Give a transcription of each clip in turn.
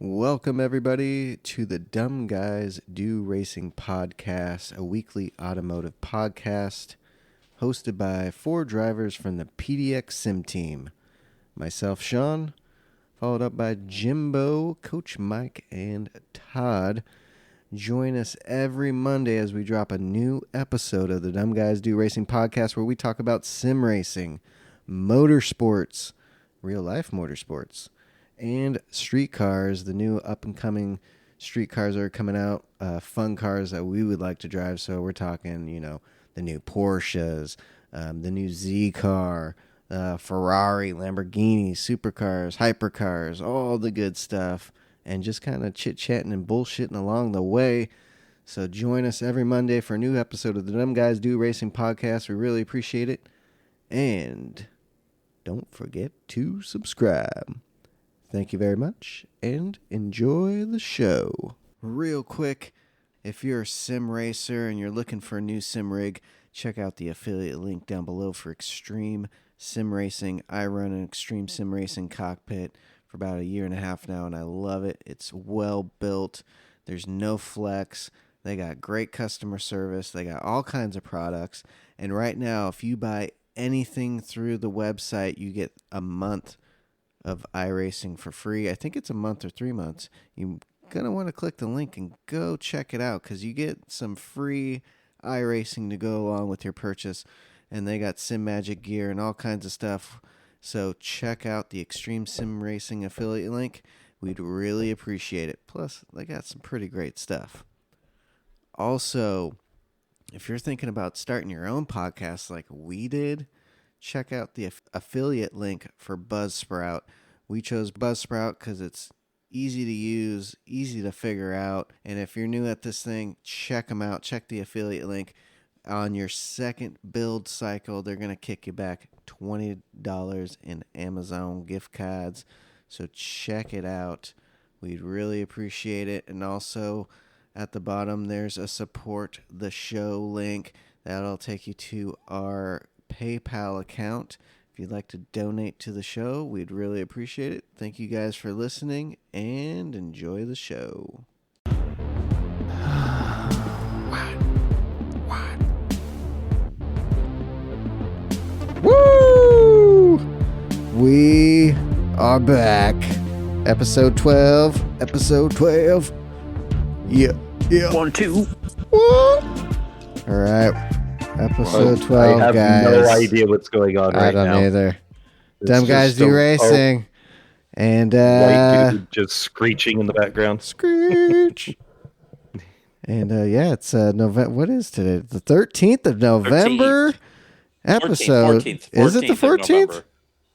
Welcome, everybody, to the Dumb Guys Do Racing podcast, a weekly automotive podcast hosted by four drivers from the PDX Sim team. Myself, Sean, followed up by Jimbo, Coach Mike, and Todd. Join us every Monday as we drop a new episode of the Dumb Guys Do Racing podcast where we talk about sim racing, motorsports, real-life motorsports, and street cars, the new up-and-coming street cars that are coming out, fun cars that we would like to drive. So we're talking, the new Porsches, the new Z car, Ferrari, Lamborghini, supercars, hypercars, all the good stuff, and just kind of chit-chatting and bullshitting along the way. So join us every Monday for a new episode of the Dumb Guys Do Racing podcast. We really appreciate it. And don't forget to subscribe. Thank you very much, and enjoy the show. Real quick, if you're a sim racer and you're looking for a new sim rig, check out the affiliate link down below for Extreme Sim Racing. I run an Extreme Sim Racing cockpit for about a year and a half now, and I love it. It's well built. There's no flex. They got great customer service. They got all kinds of products. And right now, if you buy anything through the website, you get a month of iRacing for free. I think it's a month or 3 months. You're going to want to click the link and go check it out because you get some free iRacing to go along with your purchase. And they got Sim Magic gear and all kinds of stuff. So check out the Extreme Sim Racing affiliate link. We'd really appreciate it. Plus, they got some pretty great stuff. Also, if you're thinking about starting your own podcast like we did, check out the affiliate link for Buzzsprout. We chose Buzzsprout because it's easy to use, easy to figure out. And if you're new at this thing, check them out. Check the affiliate link. On your second build cycle, they're going to kick you back $20 in Amazon gift cards. So check it out. We'd really appreciate it. And also at the bottom, there's a support the show link. That'll take you to our PayPal account. If you'd like to donate to the show, we'd really appreciate it. Thank you guys for listening and enjoy the show. Woo! We are back. Episode 12. Episode 12. Yeah. 1, 2. Woo! All right. Episode 12, I have guys. no idea what's going on right now. I don't either. It's Dumb Guys Do Racing. And white dude just screeching in the background. Screech. And it's November. What is today? The 13th of November 13th. episode. 14th. Is it the 14th?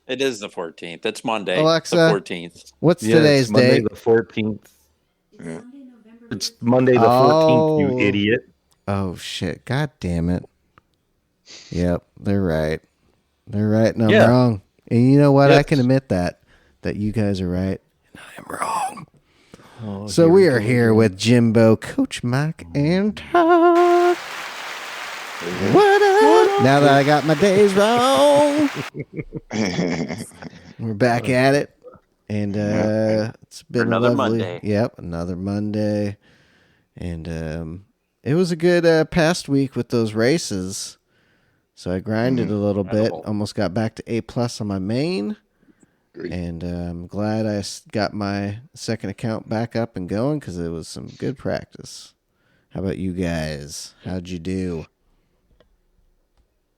It is the 14th. It's Monday. Alexa, the 14th. What's today's it's Monday date? The 14th. Yeah. It's Monday the 14th, you idiot. Oh, shit. God damn it. Yep, they're right. They're right and I'm wrong. And you know what? Yes. I can admit that you guys are right and I am wrong. Oh, so we are here with Jimbo, Coach Mike, and Todd. What up? Now that I got my days wrong. We're back at it. And it's been another lovely. Monday. Yep, another Monday. And it was a good past week with those races. So I grinded a little bit. Almost got back to A+ on my main. Great. And I'm glad I got my second account back up and going because it was some good practice. How about you guys? How'd you do?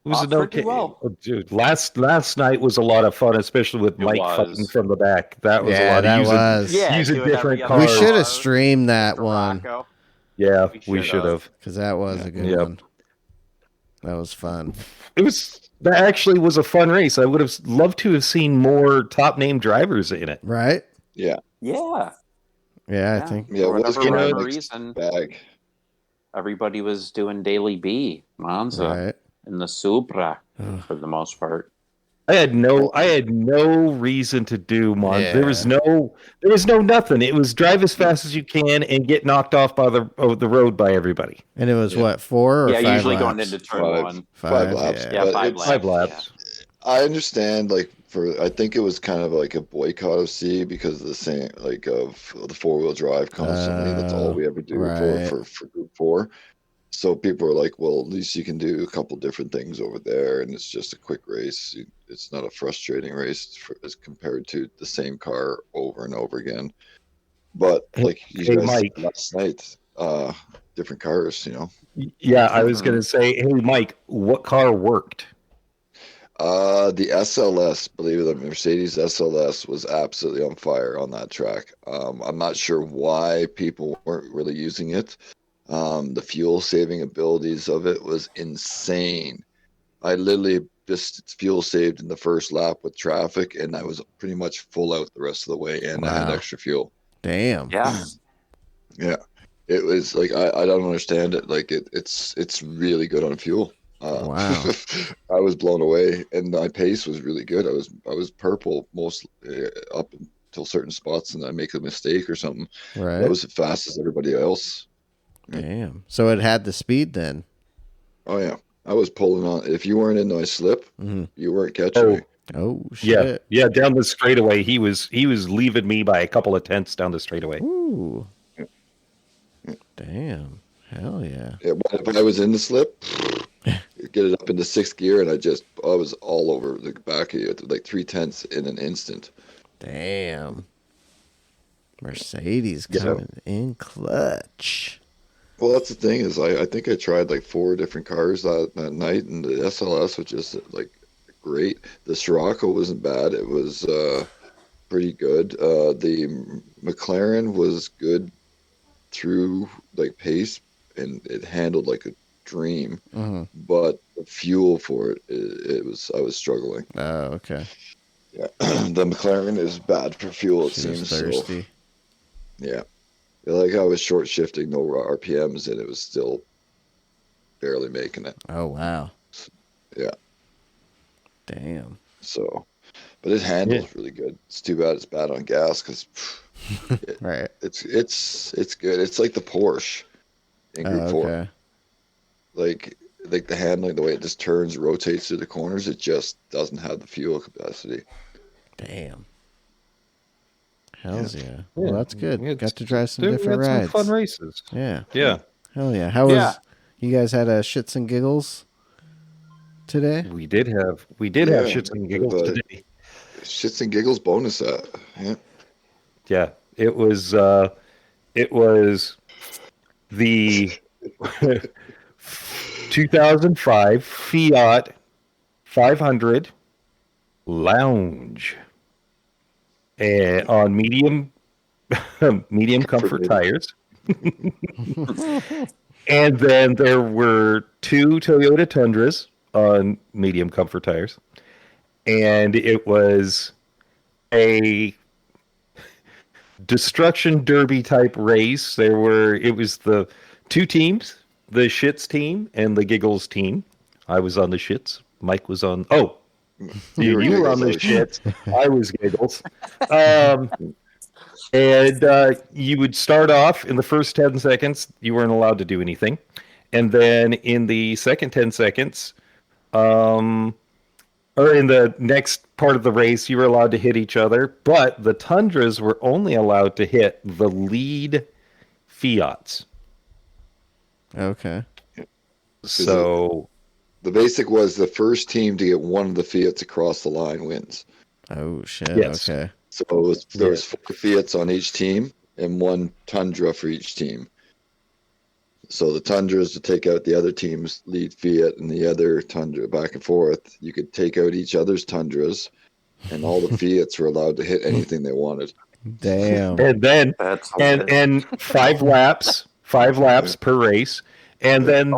It was pretty well. Oh, dude, last night was a lot of fun, especially with Mike fighting from the back. That was a lot of using different cars. We should have streamed that one. Yeah, we should have. Because that was a good one. That was fun. That actually was a fun race. I would have loved to have seen more top name drivers in it. Right? Yeah. Yeah. Yeah, I think. Yeah, For whatever reason, everybody was doing Daily B, Monza, Right. and the Supra for the most part. I had no reason to do Monza. Yeah. There was no nothing. It was drive as fast as you can and get knocked off by the road by everybody. And it was what, 4 or 5 usually laps? going into turn 1. 5 laps. Yeah, But 5 laps. Five laps. I understand, like, I think it was kind of like a boycott of C because of the same like of the 4-wheel drive constantly. That's all we ever do for Group 4. So people are like, well, at least you can do a couple different things over there, and it's just a quick race. It's not a frustrating race as compared to the same car over and over again. But like you guys said last night, different cars, you know. Yeah, I was going to say, hey, Mike, what car worked? The SLS, believe it or not, Mercedes SLS was absolutely on fire on that track. I'm not sure why people weren't really using it. The fuel saving abilities of it was insane. I literally just fuel saved in the first lap with traffic, and I was pretty much full out the rest of the way, and I had extra fuel. Damn. Yeah. Yeah. It was like I don't understand it. Like it's really good on fuel. Wow. I was blown away, and my pace was really good. I was purple most up until certain spots, and I make a mistake or something. Right. I was as fast as everybody else. Damn. So it had the speed then. Oh yeah, I was pulling on. If you weren't in my slip, you weren't catching me. Oh shit. Yeah. Down the straightaway, he was leaving me by a couple of tenths down the straightaway. Ooh. Damn. Hell yeah. Yeah, but if I was in the slip, get it up into 6th gear, and I was all over the back of you at like 3/10 in an instant. Damn. Mercedes coming in clutch. Well, that's the thing is I think I tried like 4 different cars that night, and the SLS was just like great. The Scirocco wasn't bad. It was pretty good. The McLaren was good through like pace, and it handled like a dream. But the fuel for it was I was struggling. Oh, okay. Yeah, the McLaren is bad for fuel. It seems thirsty. So. Yeah, like I was short shifting, no RPMs, and it was still barely making it. Oh wow. Yeah. Damn. So, but it handles really good. It's too bad it's bad on gas because right. It's good. It's like the Porsche in Group 4. Like the handling, the way it just turns, rotates through the corners, it just doesn't have the fuel capacity. Damn. Hells yeah. Well, that's good. Got to drive some different rides. Some fun races. Yeah. Yeah. Hell yeah. How was you guys had a shits and giggles today? We did have shits and giggles today. Shits and giggles bonus set. Yeah. Yeah. It was the 2005 Fiat 500 Lounge on medium comfort tires. And then there were 2 Toyota Tundras on medium comfort tires. And it was a destruction derby type race. It was the 2 teams, the shits team and the giggles team. I was on the shits. Mike was on. Oh, you were on the shits. I was giggles. And you would start off in the first 10 seconds. You weren't allowed to do anything, and then in the second 10 seconds, or in the next part of the race, you were allowed to hit each other. But the Tundras were only allowed to hit the lead Fiats. Okay. So the basic was the first team to get one of the Fiats across the line wins. Oh shit. Yes. Okay. So there was 4 Fiats on each team and 1 Tundra for each team. So the Tundras to take out the other team's lead Fiat and the other Tundra back and forth. You could take out each other's Tundras, and all the Fiats were allowed to hit anything they wanted. Damn. And then and 5 laps per race. And then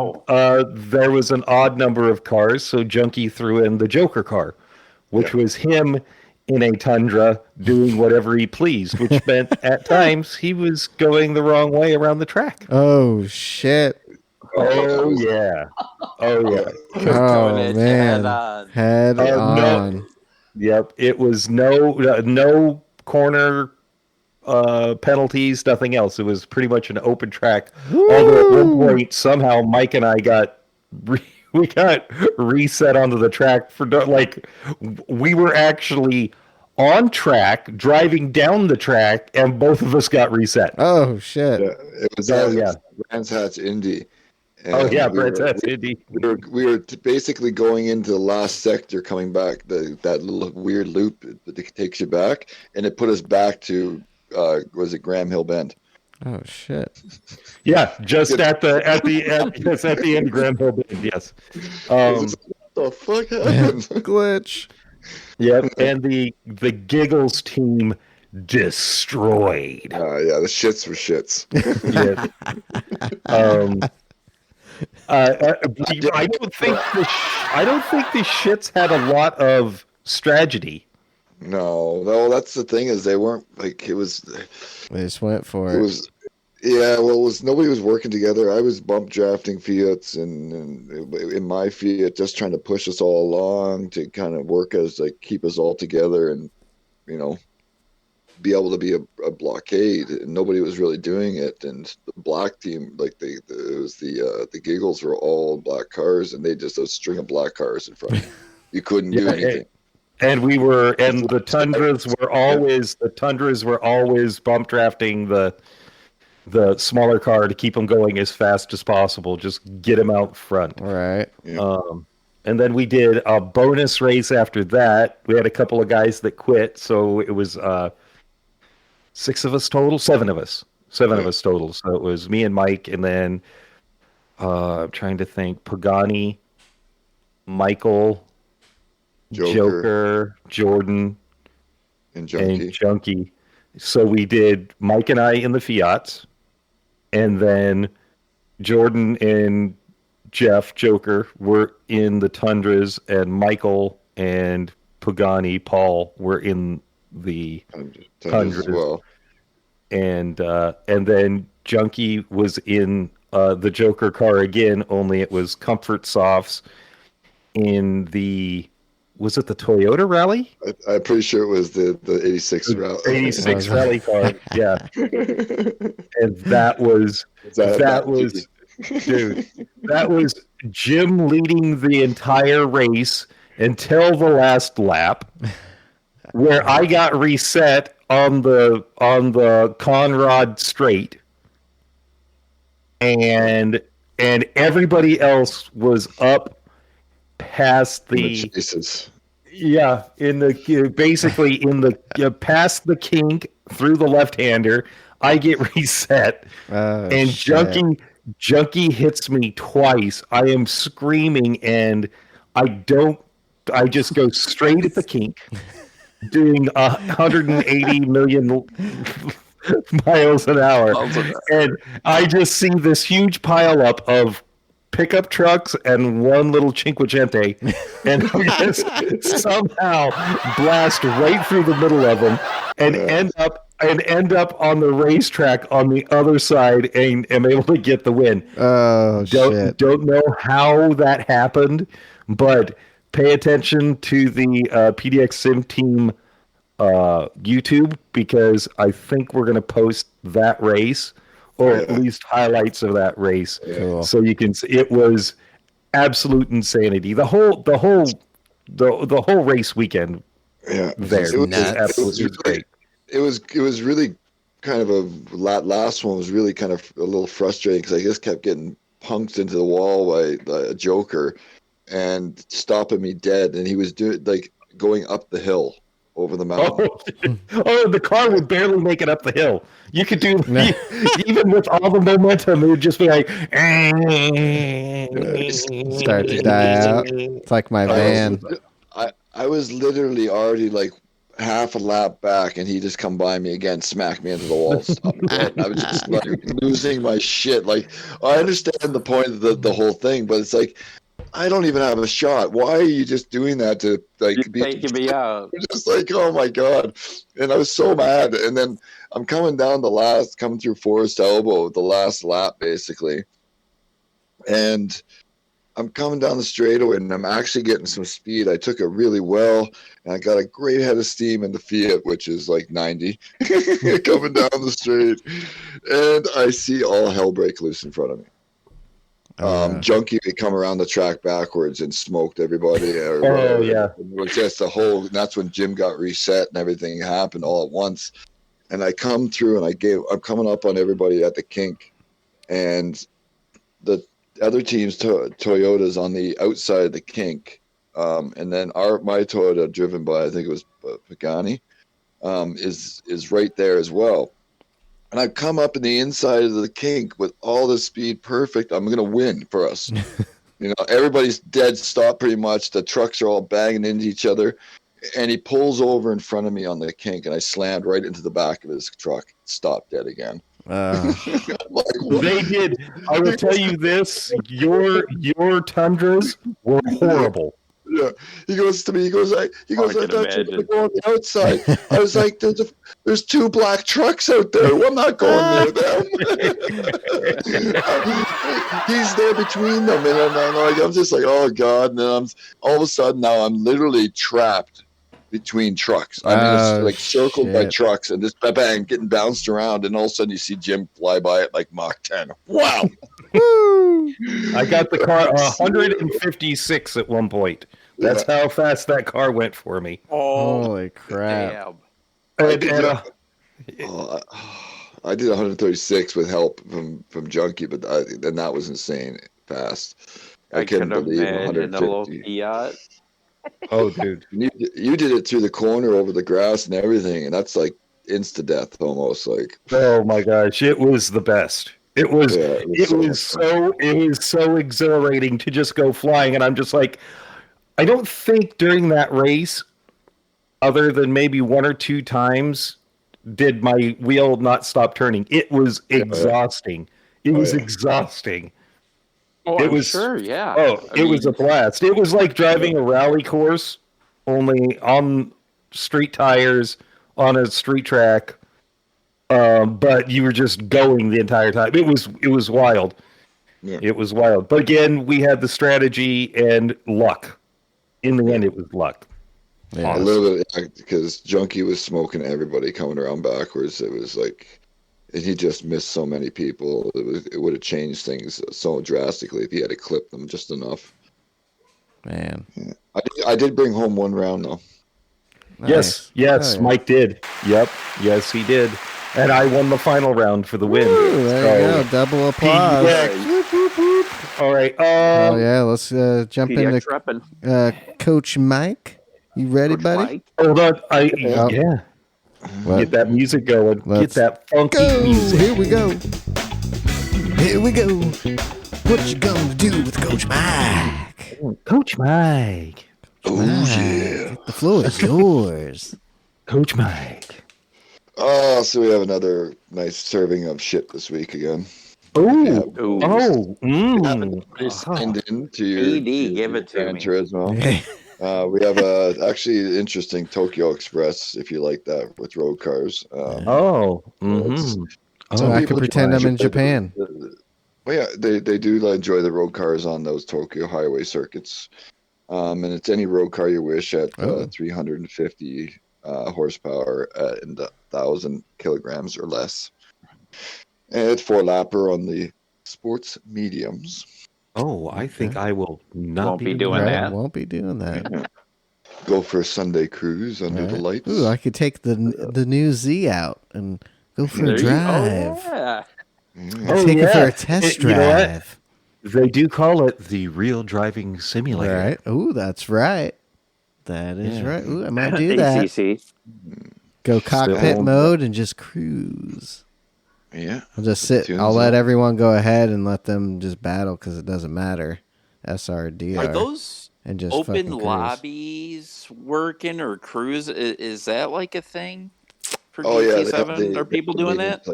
there was an odd number of cars, so Junkie threw in the Joker car, which was him in a Tundra doing whatever he pleased, which meant at times he was going the wrong way around the track. Oh shit. Oh yeah. Oh man. Head on. No. Yep. It was no corner penalties, nothing else. It was pretty much an open track. Woo! Although at one point somehow Mike and I got reset onto the track for like we were actually on track driving down the track and both of us got reset. Oh shit! Yeah, it was Brands Hatch Indy. And Brands Hatch Indy. We were basically going into the last sector, coming back that little weird loop that takes you back, and it put us back to was it Graham Hill Bend? Oh shit! Yeah, just at the end of Graham Hill Bend. Yes. What the fuck happened? Glitch. Yep, and the Giggles team destroyed. Yeah, the shits were shits. Yes. I don't think the shits had a lot of strategy. No, that's the thing is they weren't like it was. They just went for it. It was. Yeah, well, nobody was working together. I was bump drafting Fiats and in my Fiat, just trying to push us all along to kind of work as like keep us all together and be able to be a blockade. And nobody was really doing it. And the black team, like it was the Giggles were all black cars, and they just a string of black cars in front. You couldn't do anything. And the Tundras were always bump drafting the smaller car to keep them going as fast as possible. Just get them out front. Right. Yeah. And then we did a bonus race after that. We had a couple of guys that quit, so it was 6 of us total, 7 of us. 7 of us total. So it was me and Mike, and then I'm trying to think, Pagani, Michael, Joker, Jordan, and Junkie. So we did Mike and I in the Fiats, and then Jordan and Jeff, Joker, were in the Tundras, and Michael and Pagani, Paul, were in the Tundras. Well. And then Junkie was in the Joker car again, only it was Comfort Softs in the... Was it the Toyota Rally? I'm pretty sure it was the 86 Rally. 86 Rally car, yeah. And that was Jim leading the entire race until the last lap, where I got reset on the Conrad straight, and everybody else was up past the chases. Yeah, basically past the kink through the left-hander. I get reset, and Junkie hits me twice. I am screaming, and I just go straight at the kink, doing 180 million miles an hour, and I just see this huge pileup of pickup trucks and one little Cinquecento, and I just somehow blast right through the middle of them and end up on the racetrack on the other side and am able to get the win. Oh, shit. Don't know how that happened, but pay attention to the PDX Sim Team YouTube, because I think we're going to post that race, or at least highlights of that race, so you can see. It was absolute insanity. The whole race weekend. Yeah, it was absolutely great. It was really kind of last one was really kind of a little frustrating because I just kept getting punked into the wall by a Joker and stopping me dead, and he was doing like going up the hill over the mountain. The car would barely make it up the hill. You could do even with all the momentum, it would just be like start to die out. It's like my van. I was literally already like half a lap back, and he just come by me again, smacked me into the wall. I was just like losing my shit. Like, I understand the point of the whole thing, but it's like, I don't even have a shot. Why are you just doing that to like taking me out? Just like, oh my god! And I was so mad. And then I'm coming through Forest Elbow, the last lap basically, and I'm coming down the straightaway, and I'm actually getting some speed. I took it really well, and I got a great head of steam in the Fiat, which is like 90, coming down the straight, and I see all hell break loose in front of me. Junkie would come around the track backwards and smoked everybody. Oh, yeah. It was just that's when Jim got reset and everything happened all at once. And I come through and I'm coming up on everybody at the kink, and the other team's Toyota's on the outside of the kink. And then my Toyota, driven by, I think it was Pagani, is right there as well. And I come up in the inside of the kink with all the speed perfect. I'm going to win for us. Everybody's dead stop pretty much. The trucks are all banging into each other. And he pulls over in front of me on the kink, and I slammed right into the back of his truck. Stopped dead again. They did. I will tell you this: your Tundras were horrible. Yeah, he goes to me. He goes, I thought you were going to go on the outside. I was like, there's two black trucks out there. Well, I'm not going near them. He's there between them, and I'm just like, oh God. And then all of a sudden now I'm literally trapped between trucks. I mean, it's like circled by trucks, and just bang, getting bounced around, and all of a sudden you see Jim fly by at like Mach 10. Wow. I got the car 156 at one point. That's how fast that car went for me. Oh, holy crap. Damn. I did 136 with help from Junkie, but then that was insane fast. I couldn't believe 150. Oh, dude. You did it through the corner over the grass and everything, and that's like insta-death almost. Like, oh my gosh, it was the best. It was so exhilarating to just go flying, and I'm just like, I don't think during that race, other than maybe one or two times, did my wheel not stop turning. It was exhausting. It was exhausting. Oh, it was sure, yeah. It was a blast. It was like driving a rally course, only on street tires on a street track. But you were just going the entire time. It was wild. Yeah. It was wild. But again, we had the strategy and luck. In the end, it was luck. Yeah. A little bit, because Junkie was smoking everybody coming around backwards. It was like, and he just missed so many people. It would have changed things so drastically if he had to clip them just enough. Man. Yeah. I did bring home one round, though. Nice. Yes, Mike did. Yep. Yes, he did. And I won the final round for the win. Woo, there you go. Double applause. All right. Let's jump into Coach Mike. You ready, Coach buddy? Mike? Hold on. Yeah. What? Get that music going. Get that funky music. Here we go. Here we go. What you gonna do with Coach Mike? Coach Mike. Oh, yeah. The floor is yours. Coach Mike. Oh, so we have another nice serving of shit this week again. Send in to your give it to me. As well. We have actually interesting Tokyo Express, if you like that, with road cars. I can pretend I'm in Japan. Well, yeah, they do enjoy the road cars on those Tokyo highway circuits. And it's any road car you wish at 350 horsepower and 1,000 kilograms or less. And it's 4-lapper on the sports mediums. Oh, I think I will not be doing that. Won't be doing that. Go for a Sunday cruise under the lights. Ooh, I could take the new Z out and go for a drive. Take it for a test drive. You know what? They do call it the real driving simulator. Right. Ooh, that's right. That is right. Ooh, I might do that. Go cockpit mode and just cruise. Yeah. I'll just sit. I'll let everyone go ahead and let them just battle because it doesn't matter. SRDR. Are those and just open lobbies working or cruise? Is that like a thing for GT7? Are people doing that?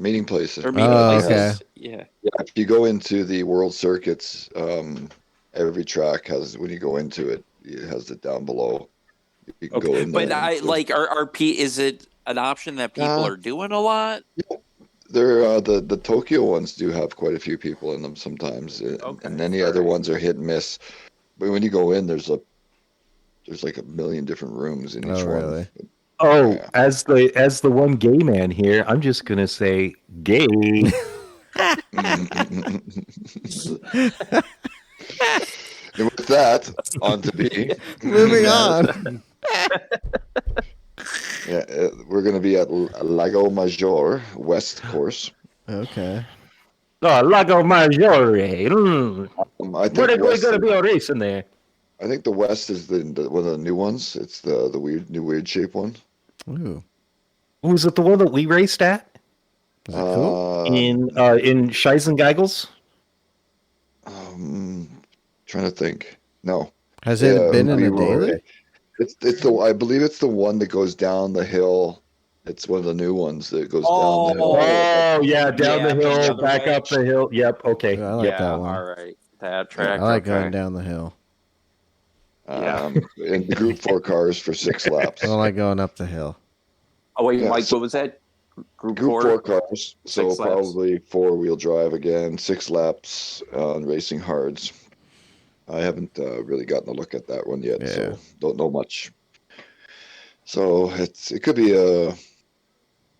Meeting places. Or meeting places. Okay. Yeah. If you go into the world circuits, every track has, when you go into it, it has it down below. You can go in there. But is it an option that people are doing a lot? Yeah. They're the Tokyo ones do have quite a few people in them sometimes, and any other ones are hit and miss. But when you go in, there's like a million different rooms in each one. As the one gay man here, I'm just gonna say gay. And with that, on to B. Moving on. Yeah, we're going to be at Lago Maggiore West course. Okay. Oh, Lago Maggiore. I think What are we going to be racing there? I think the West is one of the new ones. It's the weird shape one. Ooh. Was it the one that we raced at? Is it cool? In Scheisengeigels? Trying to think. No. Has it been in a daily? I believe it's the one that goes down the hill. It's one of the new ones that goes down the hill. Oh, yeah, down the hill, back up the hill. Yep, okay. I like that one. All right. That track. I like going down the hill. In the Group 4 cars for 6 laps. I don't like going up the hill. Oh, wait, Mike, what was that? Group 4 cars. So probably 4-wheel drive again, 6 laps on racing hards. I haven't really gotten a look at that one yet, so don't know much. So it could be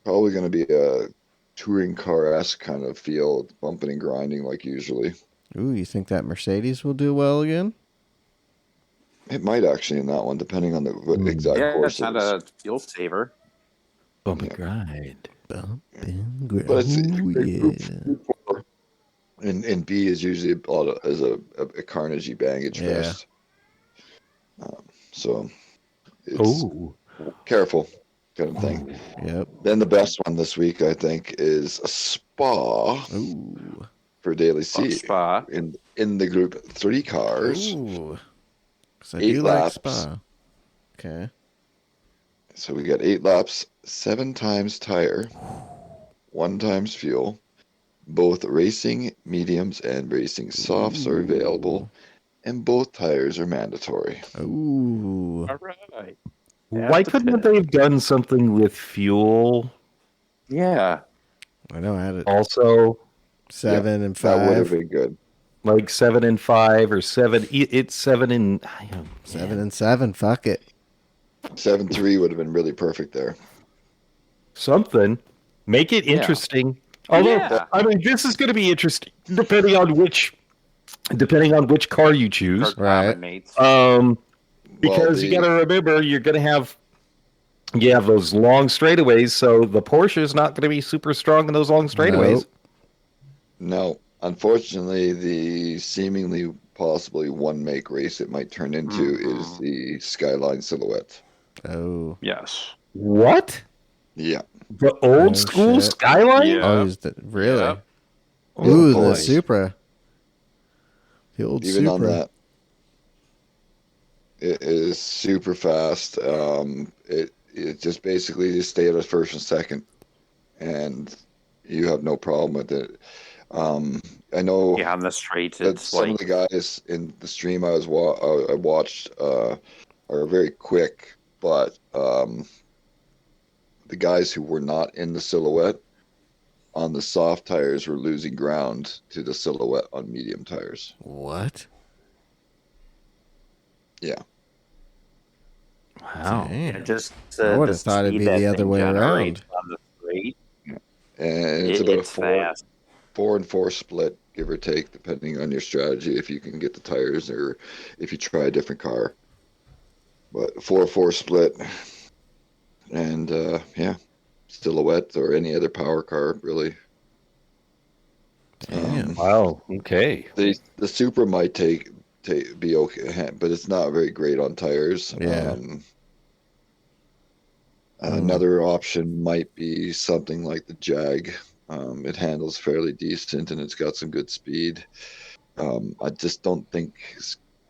probably going to be a touring car-esque kind of feel, bumping and grinding like usually. Ooh, you think that Mercedes will do well again? It might actually in that one, depending on the exact course. It's not a fuel saver. Bump and grind. Bump and grind. But Group 4 and B is usually a carnagey bangage fest. So it's careful kind of thing. Yep. Then the best one this week, I think, is a Spa for Daily C. Spa. In the Group 3 cars. Ooh. 8 laps. Like Spa. Okay. So we got 8 laps, 7 times tire, 1 times fuel. Both racing mediums and racing softs are available, and both tires are mandatory. Ooh. All right. Why couldn't they have done something with fuel? Yeah. I know I had it. Also, 7 and 5. That would have been good. Like 7 and 5 or 7. It's 7 and 7 and 7. Fuck it. 7-3 would have been really perfect there. Something. Make it interesting. Although, I mean, this is going to be interesting depending on which car you choose. Right. Because you got to remember, you're going to have those long straightaways, so the Porsche is not going to be super strong in those long straightaways. No. Unfortunately, the seemingly possibly one-make race it might turn into is the Skyline Silhouette. Oh. Yes. What? Yeah. The old school Skyline? Yeah. Oh, really? Yep. Ooh, the Supra. The old Even Supra. on that. It is super fast. It just basically just stay at a first and second, and you have no problem with it. I know. Yeah, on the straight, that it's some of the guys in the stream I watched are very quick, but the guys who were not in the Silhouette on the soft tires were losing ground to the Silhouette on medium tires. What? Yeah. Wow. Yeah, just I would have thought it'd be the other way around. On the straight. And it's about a fast. 4-4 split, give or take, depending on your strategy, if you can get the tires or if you try a different car. But 4-4 split, and Silhouette or any other power car, really. Wow. Okay. The Supra might be okay, but it's not very great on tires. Yeah. Another option might be something like the Jag. It handles fairly decent and it's got some good speed. I just don't think,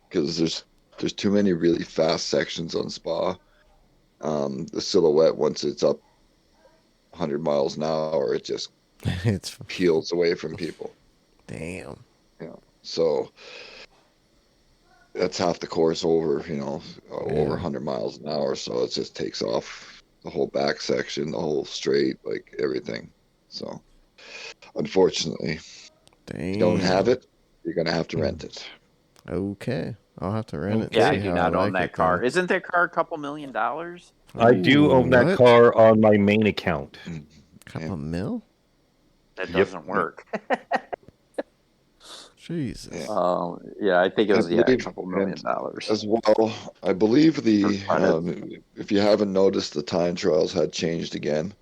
because there's too many really fast sections on Spa. The Silhouette, once it's up 100 miles an hour, it just peels away from people. Damn. Yeah. So that's half the course over, over 100 miles an hour. So it just takes off the whole back section, the whole straight, like everything. So unfortunately, if you don't have it, you're going to have to rent it. Okay. I'll have to rent it. Yeah, I do not own that car. Isn't that car a couple $1 million? I do own that car on my main account. Couple mil? that doesn't work. Jesus. Yeah, I think it was a couple $1 million as well. I believe if you haven't noticed, the time trials had changed again,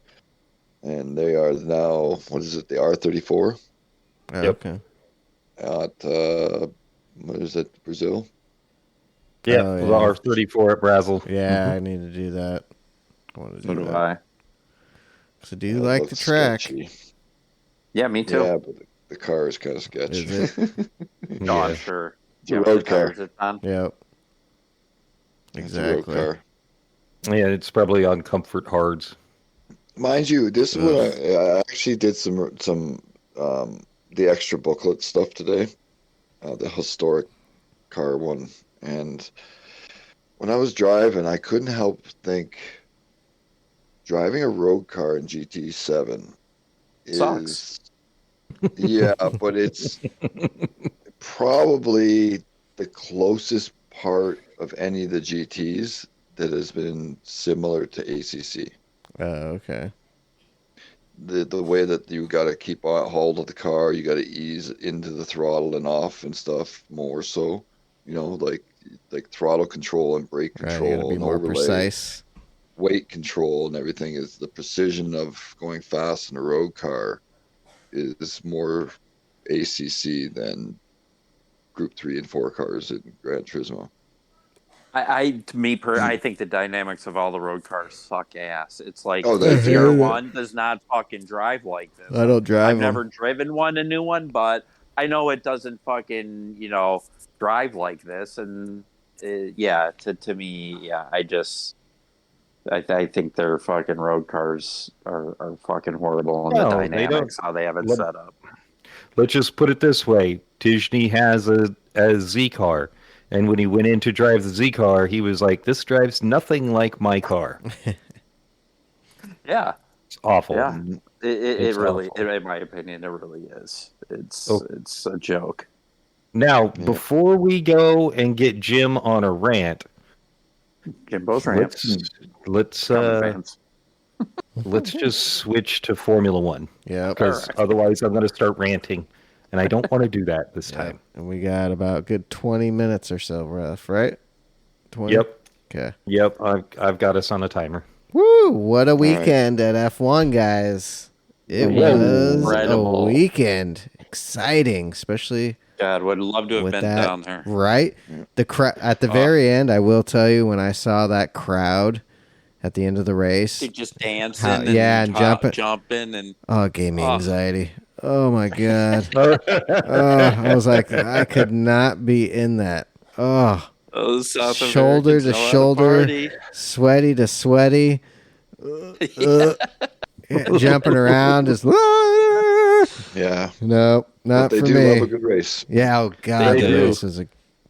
and they are now, what is it, the R34? Okay. At what is it, Brazil? Yeah, the R34 at Brazil. Yeah, I need to do that. I want to do that. So do I. So do you like the track? Sketchy. Yeah, me too. Yeah, but the car is kind of sketchy. Is it? No, I'm sure. It's a road car. Yep. Exactly. It's a road car. Yeah, it's probably on comfort hards. Mind you, this is what I actually did some the extra booklet stuff today, the historic car one, and when I was driving, I couldn't help think driving a road car in GT7 sucks. Yeah, but it's probably the closest part of any of the GTs that has been similar to ACC. Okay. The way that you got to keep a hold of the car, you got to ease into the throttle and off and stuff more so, like throttle control and brake control, you gotta be and more overlay, precise. weight control and everything. Is the precision of going fast in a road car is more ACC than Group 3 and 4 cars in Gran Turismo. I think the dynamics of all the road cars suck ass. It's like Tier 1 does not fucking drive like this. I don't drive. I've never driven one, a new one, but I know it doesn't fucking drive like this. And to me, I think their fucking road cars are fucking horrible, and the dynamics how they have it set up. Let's just put it this way: Disney has a Z car. And when he went in to drive the Z car, he was like, "This drives nothing like my car." Yeah, it's awful. Yeah, it really, in my opinion, it really is. It's a joke. Now, before we go and get Jim on a rant, Jimbo's rant. Let's just switch to Formula One. Yeah, because otherwise I'm going to start ranting. And I don't want to do that this time. And we got about a good 20 minutes or so left, right? 20? Yep. Okay. Yep, I've got us on a timer. Woo! What a weekend at F1, guys. It was incredible. A weekend. Exciting, especially... God, would love to have been down there. Right? At the very end, I will tell you, when I saw that crowd at the end of the race... Just dancing and jumping. And, it gave me anxiety. Oh my God. I was like, I could not be in that. Shoulder to shoulder, sweaty to sweaty, jumping around. Just Nope, not for me. They do love a good race. Yeah, oh God, the race was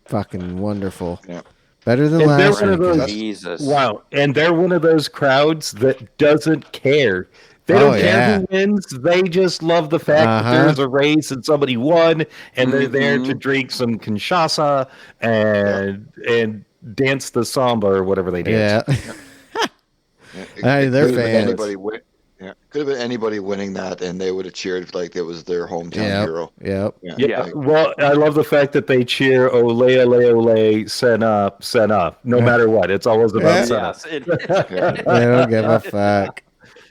fucking wonderful. Yeah. Better than last week. Jesus. Wow. And they're one of those crowds that doesn't care. They don't care who wins. They just love the fact that there's a race and somebody won, and they're there to drink some cachaça and dance the samba or whatever they dance. Yeah. They're fans. Could have been anybody winning that, and they would have cheered like it was their hometown hero. Yep. Well, I love the fact that they cheer "Ole, ole, ole, sen up," no matter what. It's always about sen up. They don't give a fuck.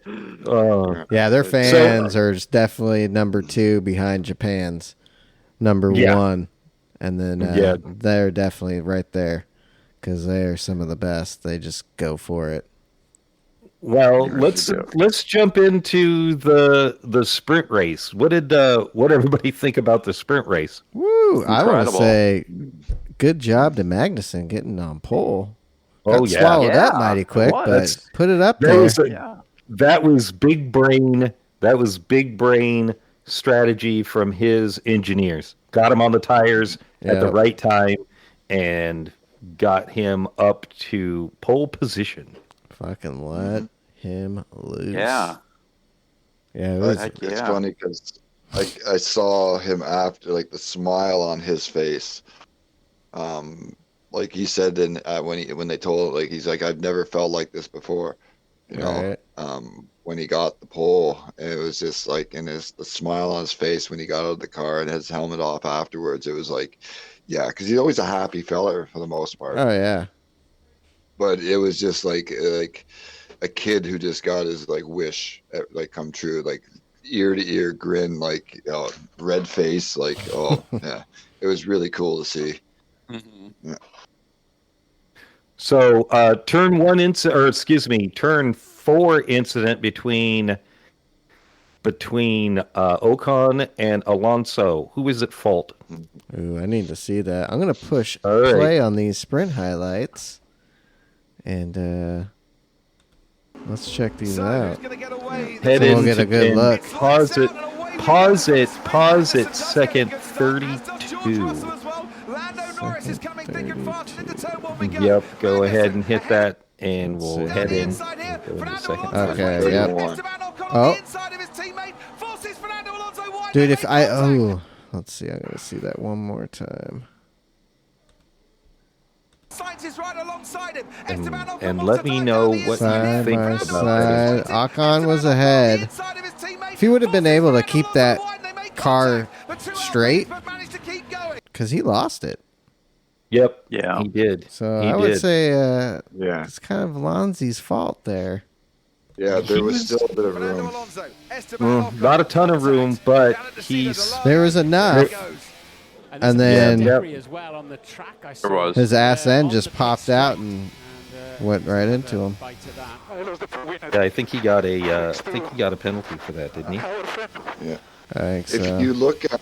Their fans are definitely number 2 behind Japan's number 1, and then they're definitely right there because they are some of the best. They just go for it. Well, let's jump into the sprint race. What everybody think about the sprint race? Woo! I want to say, good job to Magnussen getting on pole. Swallowed that mighty quick, but put it up there. That was big brain. That was big brain strategy from his engineers. Got him on the tires at the right time and got him up to pole position. Fucking let him loose. Yeah. It's funny because I saw him after, like the smile on his face. Like he said, when they told, like he's like, I've never felt like this before. When when he got the pole. And it was just like, and the smile on his face when he got out of the car and had his helmet off afterwards. It was like, yeah, because he's always a happy fella for the most part. Oh yeah. But it was just like a kid who just got his like wish like come true, like ear to ear grin, like red face, like oh yeah, it was really cool to see. Mm-hmm. Yeah. So turn 4 incident between Ocon and Alonso. Who is at fault? Ooh, I need to see that. I'm gonna push play on these sprint highlights, and let's check these out. We'll get a good look. Pause it. Second 32. Yep, go ahead and hit that, and we'll head in. Okay, yep. Oh. Dude, let's see, I'm going to see that one more time. And let me know what you think about that. Ocon was ahead. If he would have been able to keep that car straight, because he lost it. Yep. Yeah. He did. So I would say it's kind of Lonzi's fault there. Yeah, there was still a bit of room. Not a ton of room, but there was enough. And then his ass end just popped out and went right into him. Yeah, I think he got a penalty for that, didn't he? Yeah. I think so. If you look at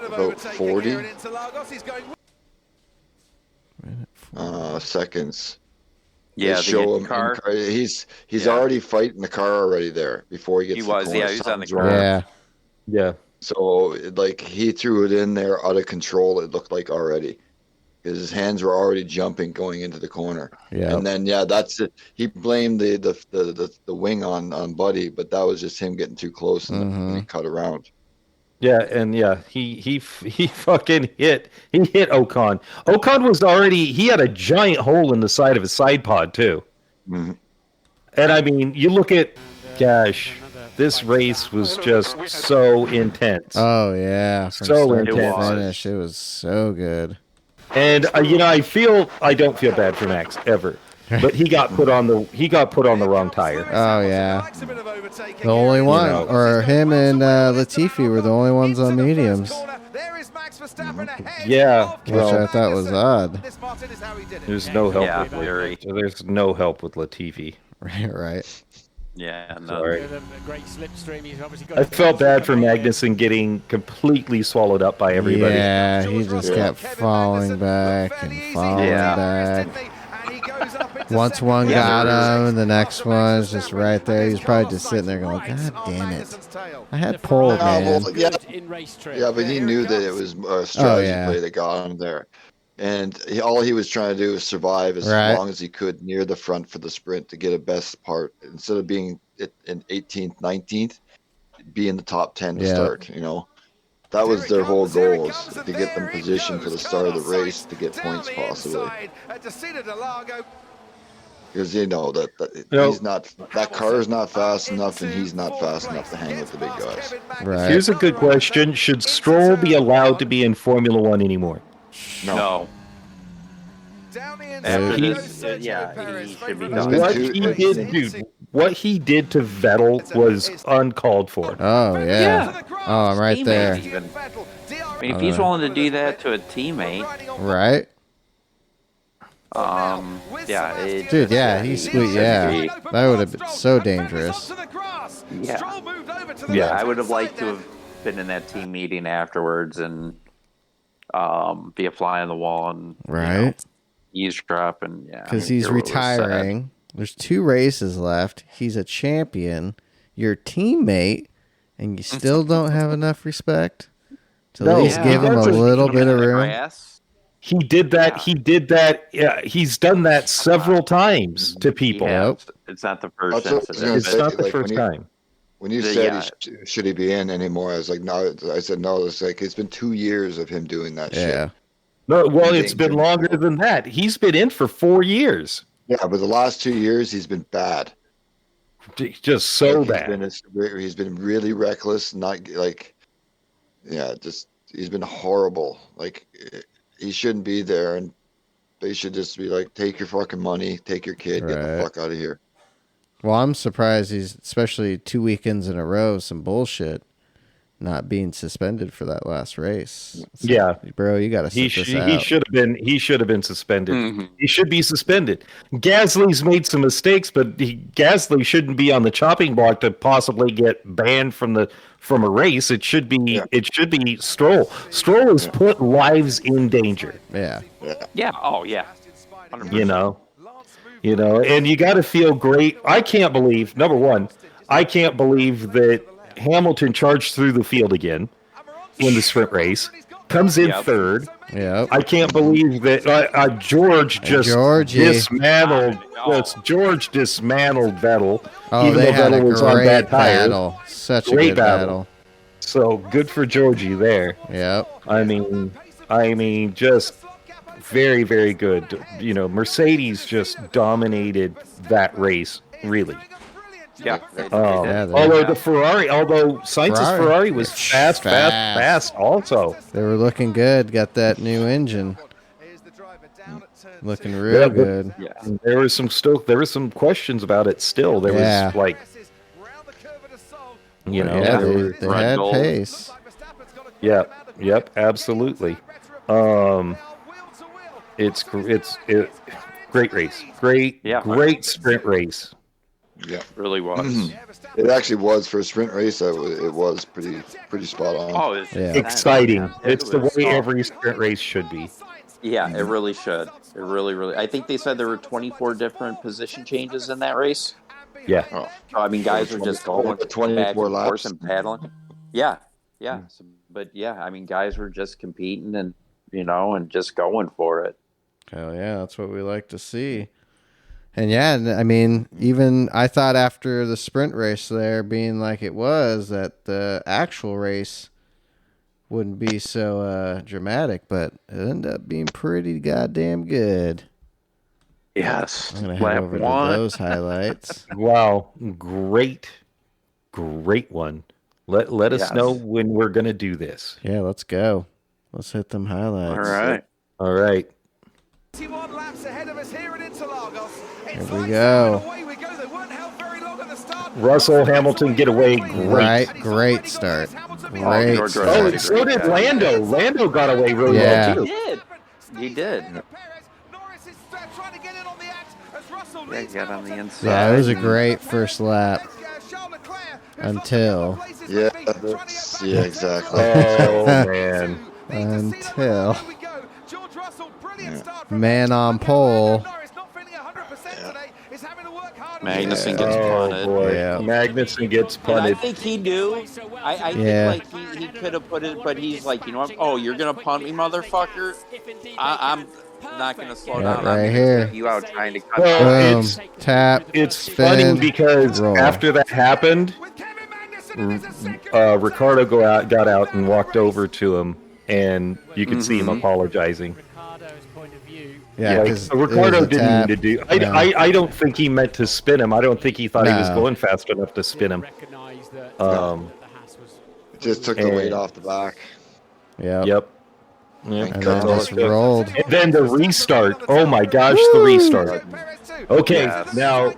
about 40 seconds. Yeah, show him car. He's already fighting the car already there before he gets. He was, the corner. he was on the car. Yeah. So like he threw it in there out of control. It looked like already, because his hands were already jumping going into the corner. Yeah. And then that's it. He blamed the wing on Buddy, but that was just him getting too close and he cut around. Yeah, and he fucking hit Ocon. Ocon was he had a giant hole in the side of his side pod too. Mm-hmm. And I mean, you look at, gosh, this race was just so intense. Oh yeah, so intense. Finish, it was so good. And I don't feel bad for Max ever, but he got put on the wrong tire. Oh yeah, the only one, or him and Latifi were the only ones on mediums. Yeah, which I thought was odd. There's no help. There's no help with Latifi. Right. Yeah, no. Sorry. I felt bad for Magnussen getting completely swallowed up by everybody. Yeah, he just kept falling back and falling back. Once one got him, and the next one's just right there. He's probably just sitting there going, God damn it. I had pole, man. Yeah, but he knew that it was a strategy play that got him there. And all he was trying to do was survive as long as he could near the front for the sprint to get a best part. Instead of being in 18th, 19th, be in the top 10 to start, That was their whole goal, was to get them positioned for the start of the race to get points possibly. Because that car is not fast enough, and he's not fast enough to hang with the big guys. Right. Here's a good question. Should Stroll be allowed to be in Formula One anymore? No. After this, he should be done. What he did to Vettel was uncalled for. Oh, yeah. Oh, I'm right there. I mean, if he's willing to do that to a teammate. Right. Dude, he's sweet, That would have been so dangerous. Yeah, I would have liked to have been in that team meeting afterwards and be a fly on the wall and eavesdrop and because he's retiring. There's 2 races left. He's a champion. Your teammate, and you still don't have enough respect to at least give him a little bit of room. He did that. He did that. Yeah, he's done that several times to people. It's not the first incident. It's not the first time. When you said should he be in anymore, I was like, no. I said no. It's like it's been 2 years of him doing that shit. No, well, it's been longer than that. He's been in for 4 years. Yeah, but the last 2 years he's been bad. Just so bad. He's been really reckless. He's been horrible. Like, he shouldn't be there, and they should just be like, take your fucking money, take your kid, get the fuck out of here. Well, I'm surprised he's, especially 2 weekends in a row, some bullshit, not being suspended for that last race. So, yeah, bro, you got to sit this out. He should have been suspended. Mm-hmm. He should be suspended. Gasly's made some mistakes, but Gasly shouldn't be on the chopping block to possibly get banned from a race. It should be Stroll. Stroll has put lives in danger. Yeah. Oh yeah. 100%. You know, and you got to feel great. I can't believe that Hamilton charged through the field again in the sprint race, comes in third. Yeah, I can't believe that George dismantled Vettel. Oh, even though Vettel was on bad tires. Such a great battle. So good for Georgie there. Yep. I mean, just very, very good. You know, Mercedes just dominated that race, really. Yeah. Although Sainz's Ferrari was fast also. They were looking good. Got that new engine. Looking real good. Yeah. There was some questions about it still. There was like, you know, they had pace. Yep, absolutely. It's great race. Great sprint race. Yeah, really was. It actually was for a sprint race. It was pretty spot on. Oh, exciting! It's the way every sprint race should be. Yeah, it really should. It really. I think they said there were 24 different position changes in that race. Yeah. Oh, I mean, guys are just going 24 laps and paddling. Yeah. So, but I mean, guys were just competing and and just going for it. Hell yeah, that's what we like to see. And I mean, even I thought after the sprint race there being like it was, that the actual race wouldn't be so dramatic, but it ended up being pretty goddamn good. Yes. I'm going to head over to those highlights. Wow. Great one. Let us know when we're going to do this. Yeah, let's go. Let's hit them highlights. All right. 21 laps ahead of us here at Interlagos. Here we go. Russell, Hamilton, get away. Great start. Great start. Oh, so did Lando. Lando got away really well, too. He did. Yeah, he got on the inside. Yeah, it was a great first lap. Until. Yeah, exactly. Oh, man. Until. Man on pole. Magnussen gets punted. Boy. Yeah. Magnussen gets punted. And I think he knew. I think like he could have put it, but he's like, you know what? Oh, you're gonna punt me, motherfucker. I'm not gonna slow down. Right here. You out trying to cut. It's funny because after that happened, Ricardo got out and walked over to him, and you could see him apologizing. Yeah, because Ricardo didn't need to do. I don't think he meant to spin him. I don't think he thought he was going fast enough to spin him. Just took the weight off the back. Yep. And then just rolled. And then the restart. Oh my gosh, the restart. Okay, now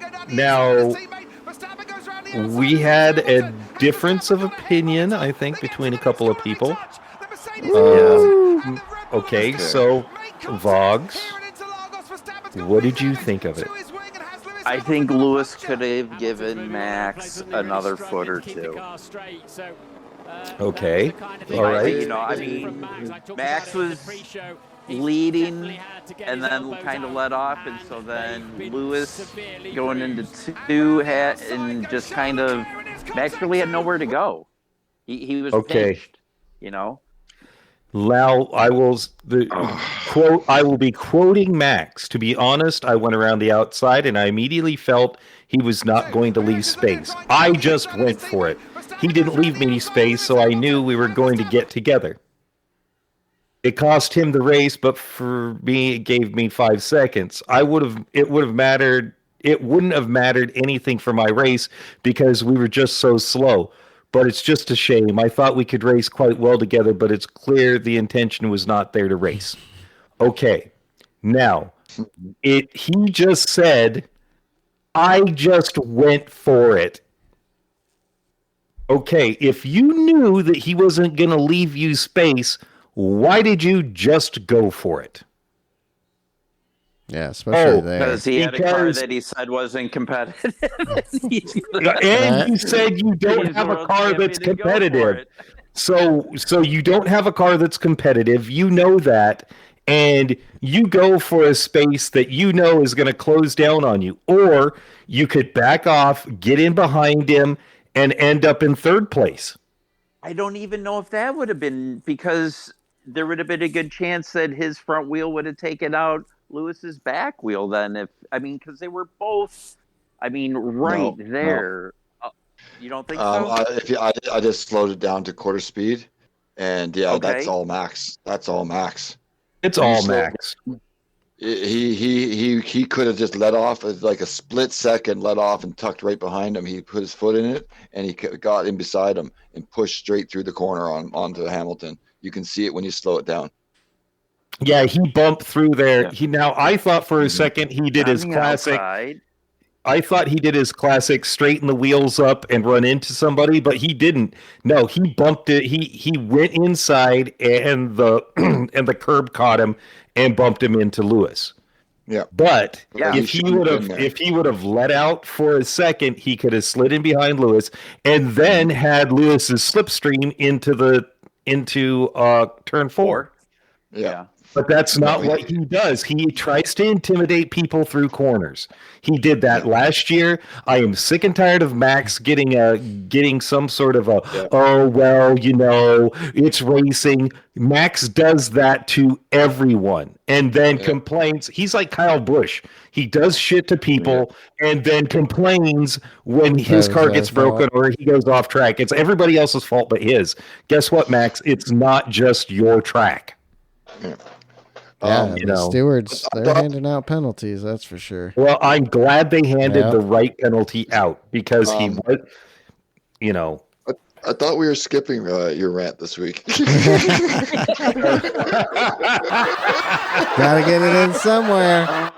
we had a difference of opinion, I think, between a couple of people. Okay, so Vogs, what did you think of it? I think Lewis could have given Max another foot or two. Okay, all right. I mean, Max was leading and then kind of let off, and so then Lewis going into two and just kind of Max really had nowhere to go. He was pinched, Lau, I will be quoting Max. To be honest, I went around the outside and I immediately felt he was not going to leave space. I just went for it. He didn't leave me any space, so I knew we were going to get together. It cost him the race, but for me, it gave me 5 seconds. It would have mattered it wouldn't have mattered anything for my race because we were just so slow. But it's just a shame. I thought we could race quite well together, but it's clear the intention was not there to race. Okay. Now, he just said, I just went for it. Okay, if you knew that he wasn't going to leave you space, why did you just go for it? Yeah, especially there. Because he had a car that he said wasn't competitive. And you said you don't have a car that's competitive. So you don't have a car that's competitive. You know that. And you go for a space that you know is going to close down on you. Or you could back off, get in behind him, and end up in third place. I don't even know if that would have been, because there would have been a good chance that his front wheel would have taken out Lewis's back wheel then. Because they were both, right there. No. You don't think so? I just slowed it down to quarter speed, and that's all max. That's all max. It's all max. He could have just let off like a split second, let off and tucked right behind him. He put his foot in it and he got in beside him and pushed straight through the corner onto Hamilton. You can see it when you slow it down. Yeah, he bumped through there. Yeah. I thought for a second he did his classic. Outside. I thought he did his classic straighten the wheels up and run into somebody, but he didn't. No, he bumped it. He went inside and the curb caught him and bumped him into Lewis. Yeah. But if he would have let out for a second, he could have slid in behind Lewis and then had Lewis's slipstream into turn 4. Yeah. But that's not what he does. He tries to intimidate people through corners. He did that last year. I am sick and tired of Max getting some sort of it's racing. Max does that to everyone and then complains. He's like Kyle Busch. He does shit to people and then complains when his car gets broken or he goes off track. It's everybody else's fault but his. Guess what, Max? It's not just your track. Yeah. The stewards, they're handing out penalties, that's for sure. Well, I'm glad they handed the right penalty out because he was, I thought we were skipping your rant this week. Gotta get it in somewhere.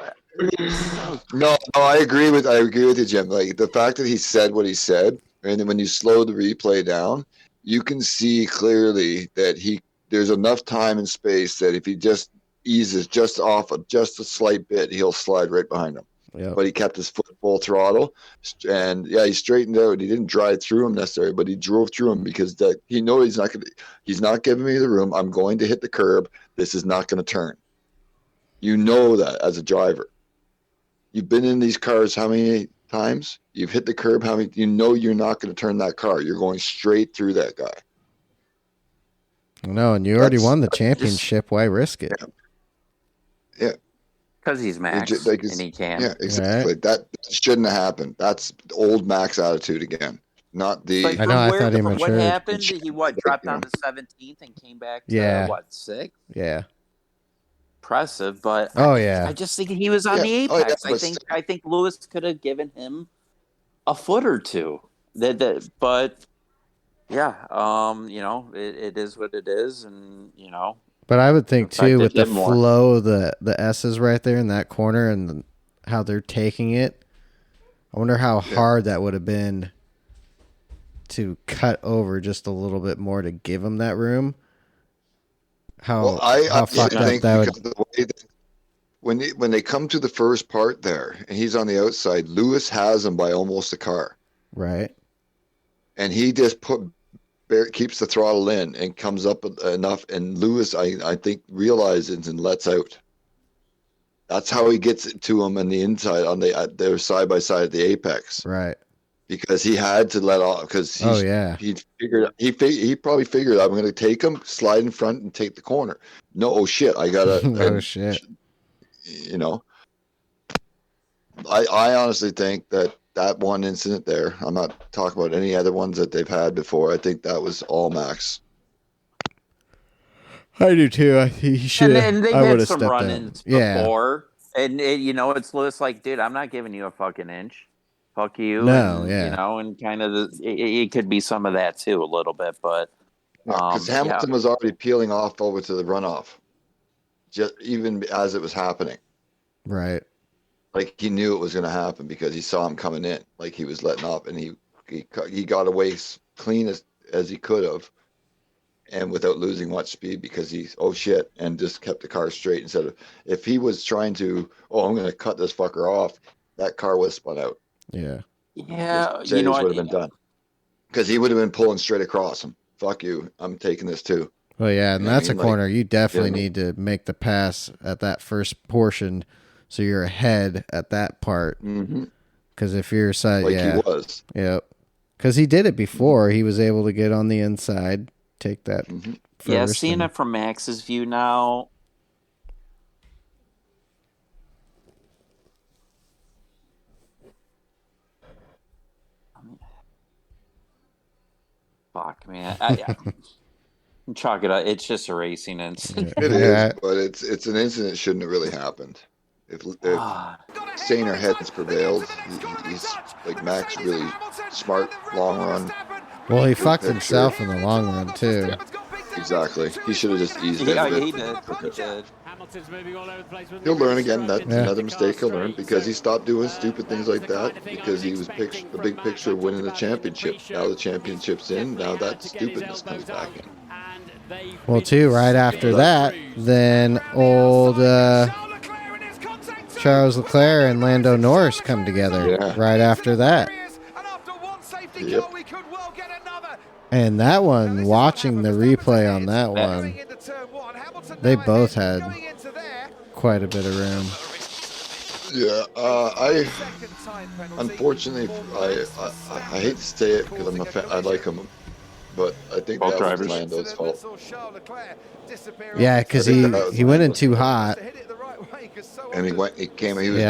No, I agree with you, Jim. Like the fact that he said what he said, and then when you slow the replay down, you can see clearly that there's enough time and space that if he just eases just off just a slight bit, he'll slide right behind him. Yep. But he kept his foot full throttle, and he straightened out. He didn't drive through him necessarily, but he drove through him because he knows he's not giving me the room. I'm going to hit the curb. This is not going to turn. You know that as a driver. You've been in these cars how many times? You've hit the curb how many? You know you're not going to turn that car. You're going straight through that guy. No, and you already won the championship. Why risk it? Yeah. Because he's Max and he can. Yeah, exactly. Right. That shouldn't have happened. That's old Max attitude again. Not the. I know. I thought he matured. What happened? He dropped down to 17th and came back to 6th? Yeah. Impressive, but I just think he was on the apex. I think Lewis could have given him a foot or two. But it is what it is, and But I would think too, with the flow, the S's right there in that corner, and how they're taking it. I wonder how hard that would have been to cut over just a little bit more to give him that room. How fucked up that would. When they come to the first part there, and he's on the outside, Lewis has him by almost a car. Right. And he just keeps the throttle in and comes up enough, and Lewis, I think, realizes and lets out. That's how he gets it to him on the inside, they're side by side at the apex. Right. Because he had to let off. Because he probably figured I'm going to take him, slide in front, and take the corner. No, shit, I gotta. Shit. I honestly think that one incident there, I'm not talking about any other ones that they've had before. I think that was all Max. I do too. He should. And they had some run-ins before. And it's Lewis like, dude, I'm not giving you a fucking inch. Fuck you. No, and, yeah. And kind of it could be some of that too, a little bit, but because Hamilton was already peeling off over to the runoff, just even as it was happening. Right. Like he knew it was going to happen because he saw him coming in. Like he was letting off, and he got away clean as he could have, and without losing much speed because and just kept the car straight instead of if he was trying to I'm going to cut this fucker off, that car was spun out. Yeah. Yeah, you know what would have been done because he would have been pulling straight across him. Fuck you, I'm taking this too. Well, yeah, and that's a corner. You definitely need to make the pass at that first portion so you're ahead at that part. Because if you're side, he was. Yep. Because he did it before. He was able to get on the inside, take that first. Seeing it from Max's view now. Fuck, man. Chalk it up. It's just a racing incident. It is, but it's an incident that shouldn't have really happened. If saner heads prevailed, he's like Max, really smart long run. Well, he fucked himself in the long run too. Exactly. He should have just eased it. Yeah, he did. He did. He'll learn again. That's another mistake he'll learn because he stopped doing stupid things like that because he was the big picture of winning the championship. Now the championship's in. Now that stupidness comes back in. Well, too, right after that, then old Charles Leclerc and Lando Norris come together right after that. Yep. And that one, watching the replay on that one, they both had quite a bit of room. Yeah, unfortunately, I hate to say it because I'm a fan. I like him, but I think that was Lando's fault. Yeah, because he went in too hot. And he was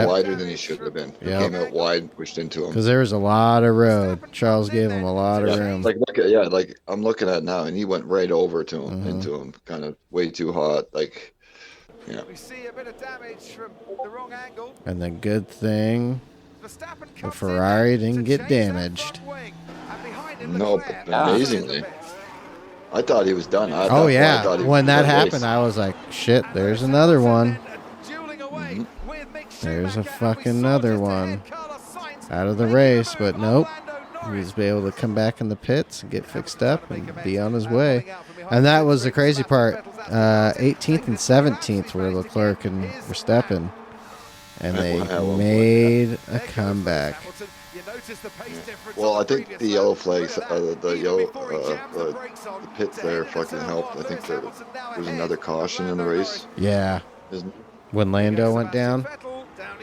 wider than he should have been. He came out wide and pushed into him. Because there was a lot of road. Charles gave him a lot of room. Like I'm looking at it now, and he went right over to him, into him, kind of way too hot. Like, we see a bit of damage from the wrong angle. And the good thing, the Ferrari didn't get damaged. No, but amazingly. I thought he was done. When that happened, I was like, shit, there's another one. There's a fucking another one out of the race, but nope. He's able to come back in the pits and get fixed up and be on his way. And that was the crazy part. 18th and 17th were Leclerc and Verstappen. And they made a comeback. Well, I think the yellow flags, the pits there fucking helped. I think there was another caution in the race. Yeah. When Lando went down?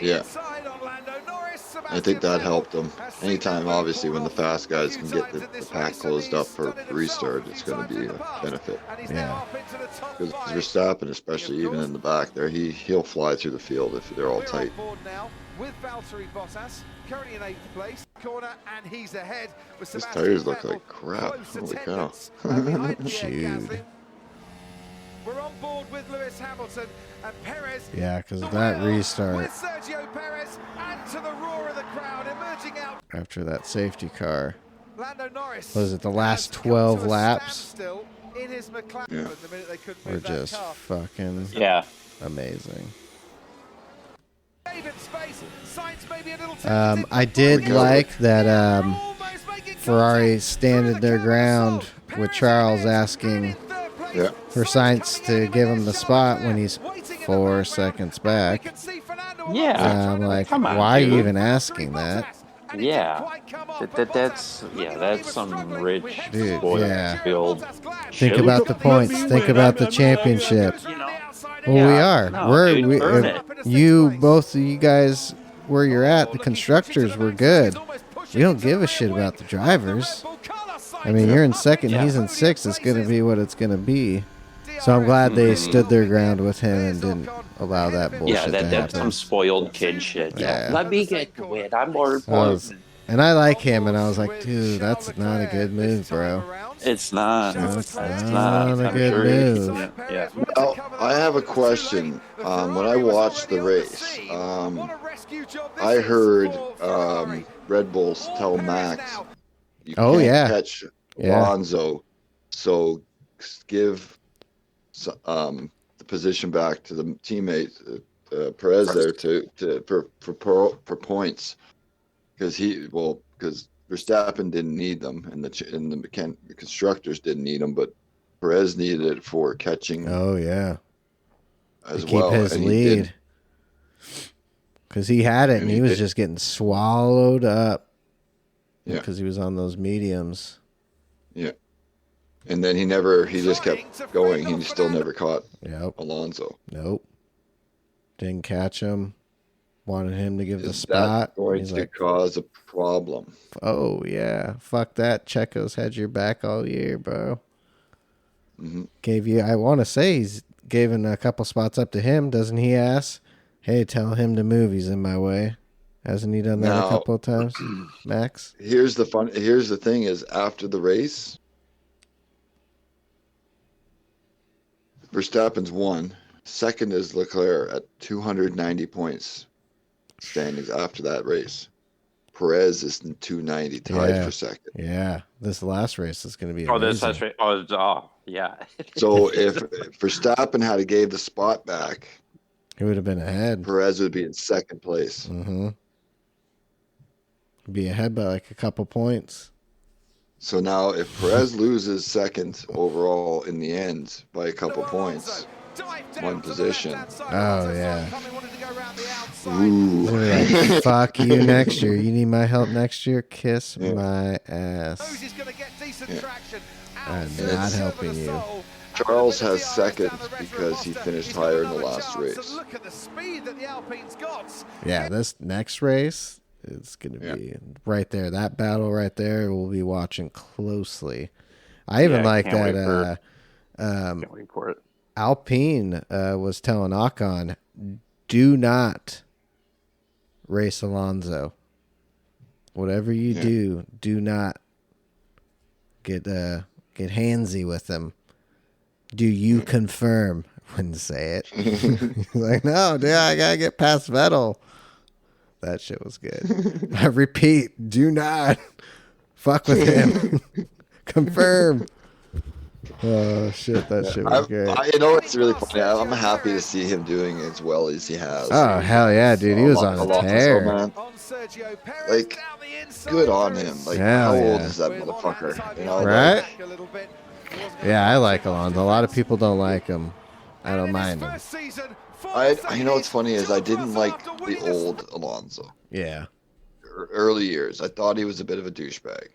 Yeah. I think that helped them. Anytime, obviously, when the fast guys can get the pack closed up for restart, it's going to be a benefit. Yeah. Because Verstappen, especially even in the back there, he'll fly through the field if they're all tight. His tires look like crap. Holy cow. Dude. We're on board with Lewis Hamilton and Perez. Yeah, because of that restart. With Sergio Perez and to the roar of the crowd emerging out after that safety car. Lando Norris. Was it the last 12 laps? In his McLaren, yeah. the minute they couldn't were just fucking amazing. I did like that Ferrari standed their ground with Charles asking for Sainz to give him the spot when he's 4 seconds back. Yeah. I'm like, why are you even asking that? Yeah. That's some rich build. Think about the points. Think about the championship. Well, we are. Both of you guys, where you're at, the constructors were good. We don't give a shit about the drivers. I mean, you're in second, he's in sixth. It's going to be what it's going to be. So I'm glad they stood their ground with him and didn't allow that bullshit to happen. That's some spoiled kid shit. Yeah. Let me get to it. I'm more important. And I like him, and I was like, dude, that's not a good move, bro. It's not. That's It's not not. a I'm good sure move. Yeah. Now, I have a question. When I watched the race, I heard Red Bulls tell Max, "You can't catch Alonso, so give the position back to the teammate Perez there for points, because Verstappen didn't need them and the constructors didn't need them, but Perez needed it for catching. Oh yeah, as to keep well, his and lead, because he had it and he was just getting swallowed up. Yeah, because he was on those mediums. Yeah, and then he just kept going. He still never caught Alonso. Nope, didn't catch him. Wanted him to give the spot. That's going to cause a problem. Oh yeah, fuck that. Checo's had your back all year, bro. Mm-hmm. Gave you. I want to say he's given a couple spots up to him. Doesn't he ask, "Hey, tell him to move. He's in my way." Hasn't he done that a couple of times, Max? Here's the thing: is after the race, Verstappen's won. Second is Leclerc at 290 points standings after that race. Perez is in 290, tied for second. Yeah, this last race is going to be. This last race. Yeah. So if Verstappen had gave the spot back, he would have been ahead. Perez would be in second place. Mm-hmm. Be ahead by like a couple points. So now, if Perez loses second overall in the end by a couple points, one position. Oh yeah. Ooh. Like, fuck you next year. You need my help next year? Kiss my ass. I'm not helping you. Charles has second because he finished higher in the last race. Yeah, this next race is going to be right there. That battle right there, we'll be watching closely. I even like that. Can't wait for it. Alpine was telling Ocon, do not race Alonso. Whatever you do not get handsy with him. Do you confirm? Wouldn't say it. He's like, no, dude, I gotta get past Vettel. That shit was good. I repeat, do not fuck with him. Confirm. Oh shit, that shit was good. It's really funny. I'm happy to see him doing as well as he has. Oh hell yeah, dude, he was on a tear. Man. Like, good on him. Like, how old is that motherfucker? You know, right? Yeah, I like Alonso. A lot of people don't like him. I don't mind him. You know what's funny is I didn't like the old Alonso. Yeah. Early years, I thought he was a bit of a douchebag.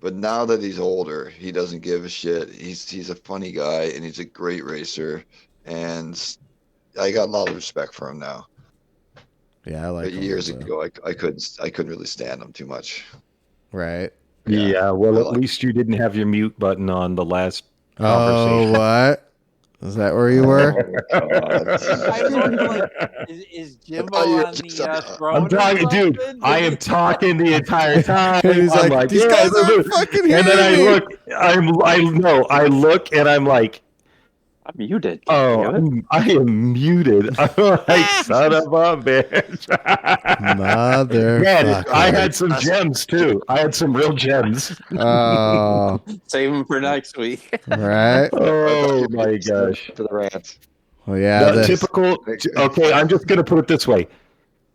But now that he's older, he doesn't give a shit. He's a funny guy and he's a great racer, and I got a lot of respect for him now. Yeah, I like. But years ago, I couldn't really stand him too much. Right. Yeah. Well, at least you didn't have your mute button on the last conversation. Oh, what? Is that where you were? Is Jimbo on the throne? I'm talking, dude. I am talking the entire time. He's I'm like, these guys aren't fucking and then hearing me. I look and I'm like, I'm muted. Oh, I am muted. I'm like, son of a bitch. Motherfucker. Man, I had some gems too. I had some real gems. Oh. Save them for next week. Right? Oh my gosh. For the rant. Well, yeah. Typical. Okay, I'm just going to put it this way.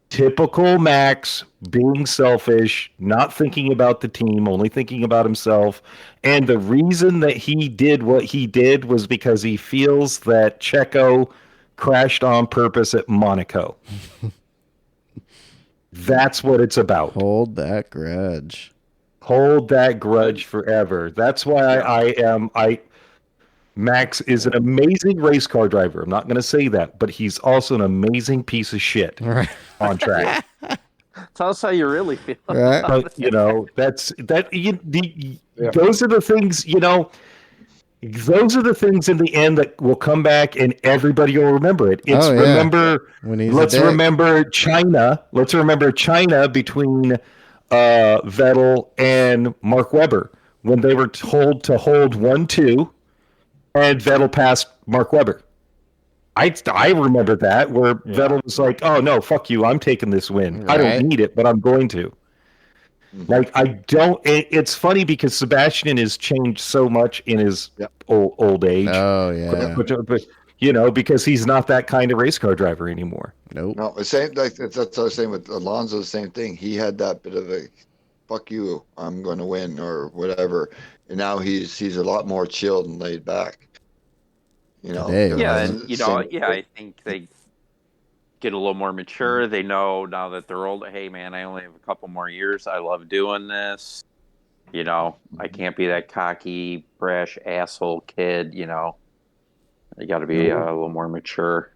Typical Max being selfish, not thinking about the team, only thinking about himself. And the reason that he did what he did was because he feels that Checo crashed on purpose at Monaco. That's what it's about. Hold that grudge. Hold that grudge forever. That's why Max is an amazing race car driver. I'm not going to say that, but he's also an amazing piece of shit on track. Tell us how you really feel. Right. But, those are the things, those are the things in the end that will come back and everybody will remember it. It's let's remember China. Let's remember China between Vettel and Mark Webber. when they were told to hold 1-2, and Vettel passed Mark Webber. I remember that, where Vettel was like, "Oh no, fuck you! I'm taking this win. Right. I don't need it, but I'm going to." Like, I don't. It's funny because Sebastian has changed so much in his old age. Oh yeah. But, because he's not that kind of race car driver anymore. Nope. No, the same. Like that's what I was saying with Alonso. The same thing. He had that bit of a "fuck you, I'm going to win" or whatever, and now he's a lot more chilled and laid back. Today, I think they get a little more mature. They know now that they're older. Hey, man, I only have a couple more years. I love doing this. I can't be that cocky, brash asshole kid. I got to be a little more mature.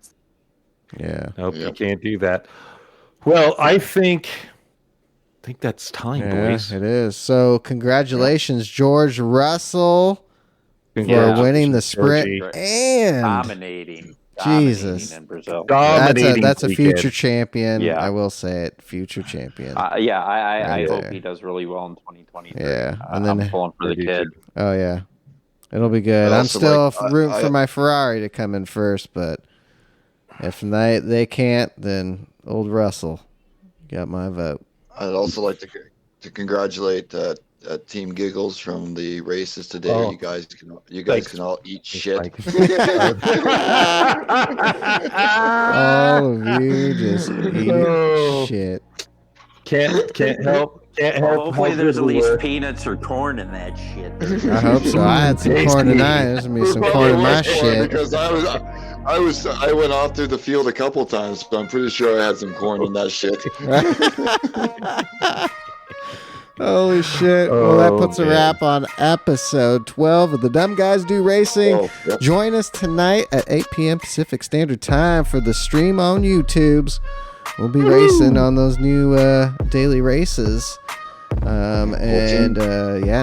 Yeah. Nope, you can't do that. Well, I think that's time, boys. It is. So congratulations, George Russell, for winning the sprint and dominating Jesus. in Brazil. That's a future champion. Yeah. I will say it. Future champion. I hope he does really well in 2023. Yeah. And then, I'm pulling for the kid. Oh, yeah. It'll be good. I'm still rooting for my Ferrari to come in first, but if they can't, then old Russell got my vote. I'd also like to congratulate Team Giggles from the races today. Oh. You guys can all eat shit. All of you just eat shit. Can't help. Hopefully there's at least peanuts or corn in that shit. I hope so. I had some corn tonight. There's gonna be some corn in my shit. Because I went off through the field a couple times, but I'm pretty sure I had some corn in that shit. Holy shit. Well, that puts a wrap on episode 12 of the Dumb Guys Do Racing. Join us tonight at 8 p.m. Pacific Standard Time for the stream on YouTubes. We'll be racing on those new daily races.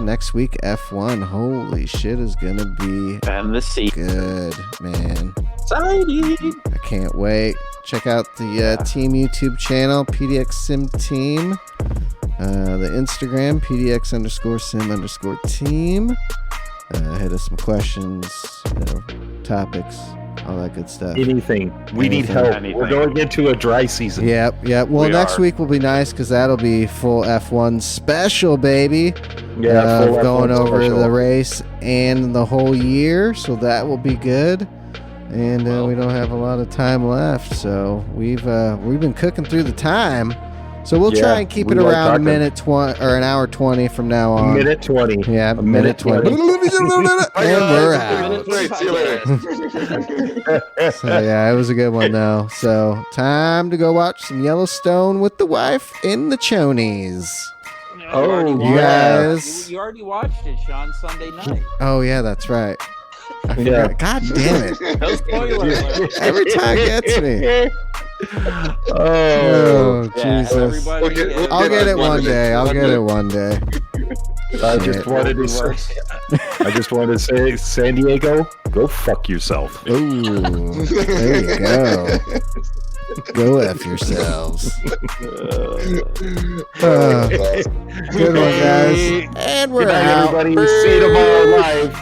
Next week, F1. Holy shit, is going to be good, man. Exciting. I can't wait. Check out the team YouTube channel, PDX Sim Team. The Instagram, PDX_Sim_team. Hit us some questions, topics, all that good stuff. Anything. We need help. We're going into a dry season. Yep. Well, next week will be nice because that'll be full F1 special, baby. Yeah, full going F1 over special. the race and the whole year, so that will be good. And we don't have a lot of time left, so we've been cooking through the time. So we'll try and keep it around a minute 20 or an hour 20 from now on. Minute 20. Yeah, a minute 20. And we're out. See you later. So yeah, it was a good one though. So time to go watch some Yellowstone with the wife in the chonies. Oh, You guys. You already watched it, Sean, Sunday night. Oh yeah, that's right. I Yeah. forgot. God damn it. No spoilers. Every time gets me. Oh, Jesus. I'll get it one day. I just wanted to say, San Diego, go fuck yourself. Ooh, there you go. Go F yourselves. Good one, guys. And we're Good night, out. everybody. See you tomorrow live.